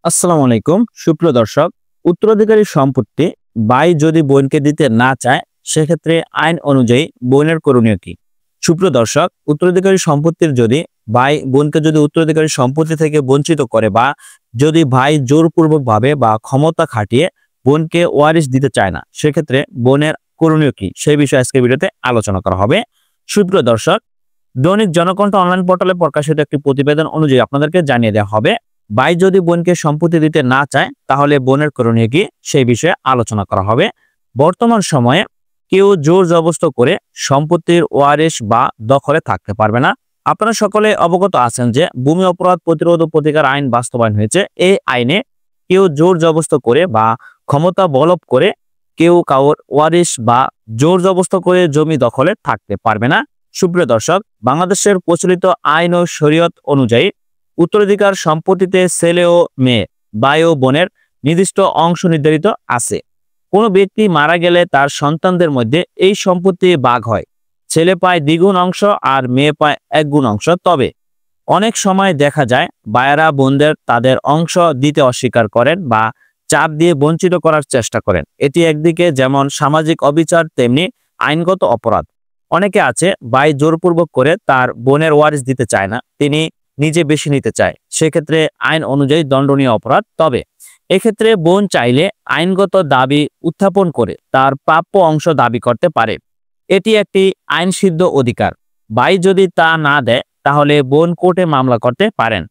আসসালামু আলাইকুম সুপ্রিয় দর্শক। উত্তরাধিকারী সম্পত্তি ভাই যদি বোনকে দিতে না চায় সেক্ষেত্রে আইন অনুযায়ী বোনের করণীয় কি? সুপ্রিয় দর্শক, উত্তরাধিকারী সম্পত্তির যদি ভাই বোনকে যদি উত্তরাধিকারী সম্পত্তি থেকে বঞ্চিত করে বা যদি ভাই জোরপূর্বক ভাবে বা ক্ষমতা খাটিয়ে বোনকে ওয়ারিশ দিতে চায় না, সেক্ষেত্রে বোনের করণীয় কি সেই বিষয়ে আজকে ভিডিওতে আলোচনা করা হবে। সুপ্রিয় দর্শক, দৈনিক জনকণ্ঠ অনলাইন পোর্টালে প্রকাশিত একটি প্রতিবেদন অনুযায়ী আপনাদেরকে জানিয়ে দেওয়া হবে, ভাই যদি বোনকে সম্পত্তি দিতে না চায় তাহলে বোনের করণীয় কি সেই বিষয়ে আলোচনা করা হবে। বর্তমান সময়ে কেউ জোর জবরদস্ত করে সম্পত্তির ওয়ারিশ বা দখলে থাকতে পারবে না। আপনারা সকলে অবগত আছেন যে ভূমি অপরাধ প্রতিরোধ ও প্রতিকার আইন বাস্তবায়ন হয়েছে। এই আইনে কেউ জোর জবরদস্ত করে বা ক্ষমতা বলব করে কেউ কারোর ওয়ারিশ বা জোর জবরদস্ত করে জমি দখলে থাকতে পারবে না। সুপ্রিয় দর্শক, বাংলাদেশের প্রচলিত আইন ও শরীয়ত অনুযায়ী উত্তরাধিকার সম্পত্তিতে ছেলে ও মেয়ে, ভাই ও বোনের নির্দিষ্ট অংশ নির্ধারিত আছে। কোনো ব্যক্তি মারা গেলে তার সন্তানদের মধ্যে এই সম্পত্তি ভাগ হয়। ছেলে পায় দ্বিগুণ অংশ আর মেয়ে পায় এক গুণ অংশ। তবে অনেক সময় দেখা যায় ভাইয়েরা বোনদের তাদের অংশ দিতে অস্বীকার করেন বা চাপ দিয়ে বঞ্চিত করার চেষ্টা করেন। এটি একদিকে যেমন সামাজিক অবিচার, তেমনি আইনগত অপরাধ। অনেকে আছে ভাই জোরপূর্বক করে তার বোনের ওয়ারিশ দিতে চায় না, তিনি নিজে বেশি নিতে চায়, সেক্ষেত্রে আইন অনুযায়ী দণ্ডনীয় অপরাধ। তবে এক্ষেত্রে বোন চাইলে আইনগত দাবি উত্থাপন করে তার প্রাপ্য অংশ দাবি করতে পারে। এটি একটি আইনসিদ্ধ অধিকার। ভাই যদি তা না দেয় তাহলে বোন কোর্টে মামলা করতে পারেন।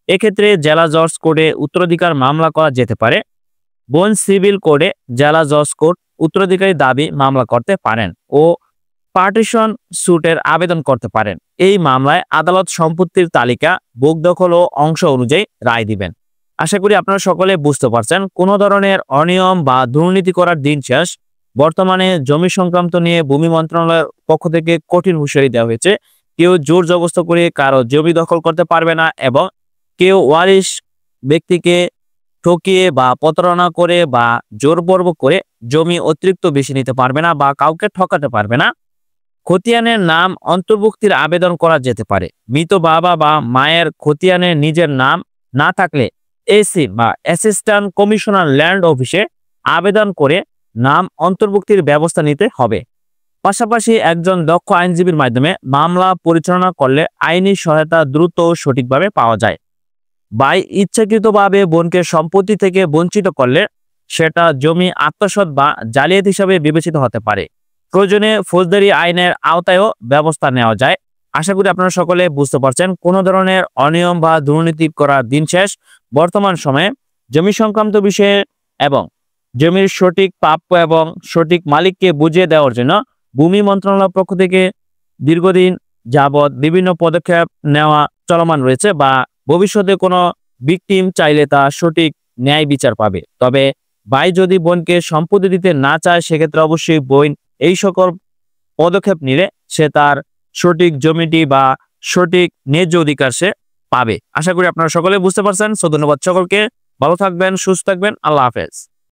এক্ষেত্রে জেলা জজ কোর্টে উত্তরাধিকার মামলা করা যেতে পারে। বোন সিভিল কোর্টে জেলা জজ কোর্ট উত্তরাধিকারী দাবি মামলা করতে পারেন ও পার্টিশন সুটের আবেদন করতে পারেন। এই মামলায় আদালত সম্পত্তির তালিকা, ভোগ দখল ও অংশ অনুযায়ী রায় দিবেন। আশা করি আপনারা সকলে বুঝতে পারছেন কোনো ধরনের অনিয়ম বা দুর্নীতি করার দিন শেষ। বর্তমানে জমি সংক্রান্ত নিয়ে ভূমি মন্ত্রণালয়ের পক্ষ থেকে কঠিন হুঁশিয়ারি দেওয়া হয়েছে। কেউ জোর জবরদস্ত করে কারো জমি দখল করতে পারবে না এবং কেউ ওয়ারিশ ব্যক্তিকে ঠকিয়ে বা প্রতারণা করে বা জোরপূর্বক করে জমি অতিরিক্ত বেশি নিতে পারবে না বা কাউকে ঠকাতে পারবে না। খতিয়ানের নাম অন্তর্ভুক্তির আবেদন করা যেতে পারে। মৃত বাবা বা মায়ের খতিয়ানে নিজের নাম না থাকলে এসি বা অ্যাসিস্ট্যান্ট কমিশনার ল্যান্ড অফিসে আবেদন করে নাম অন্তর্ভুক্তির ব্যবস্থা নিতে হবে। পাশাপাশি একজন দক্ষ আইনজীবীর মাধ্যমে মামলা পরিচালনা করলে আইনি সহায়তা দ্রুত ও সঠিকভাবে পাওয়া যায়। ভাই ইচ্ছাকৃতভাবে বোনকে সম্পত্তি থেকে বঞ্চিত করলে সেটা জমি আত্মসাৎ বা জালিয়াতি হিসাবে বিবেচিত হতে পারে। প্রয়োজনে ফৌজদারি আইনের আওতায়ও ব্যবস্থা নেওয়া যায়। আশা করি আপনারা সকলে বুঝতে পারছেন কোনো ধরনের অনিয়ম বা দুর্নীতি করার দিন শেষ। বর্তমান সময়ে জমি সংক্রান্ত বিষয়ে এবং জমির সঠিক প্রাপ্য এবং সঠিক মালিককে বুঝিয়ে দেওয়ার জন্য ভূমি মন্ত্রণালয়ের পক্ষ থেকে দীর্ঘদিন যাবৎ বিভিন্ন পদক্ষেপ নেওয়া চলমান রয়েছে বা ভবিষ্যতে কোনো ভিকটিম চাইলে তা সঠিক ন্যায় বিচার পাবে। তবে ভাই যদি বোনকে সম্পত্তি দিতে না চায় সেক্ষেত্রে অবশ্যই বোন এই সকল পদক্ষেপ নিলে সে তার সঠিক জমিটি বা সঠিক ন্যায্য অধিকার সে পাবে। আশা করি আপনারা সকলে বুঝতে পারছেন। ধন্যবাদ সকলকে, ভালো থাকবেন, সুস্থ থাকবেন, আল্লাহ হাফেজ।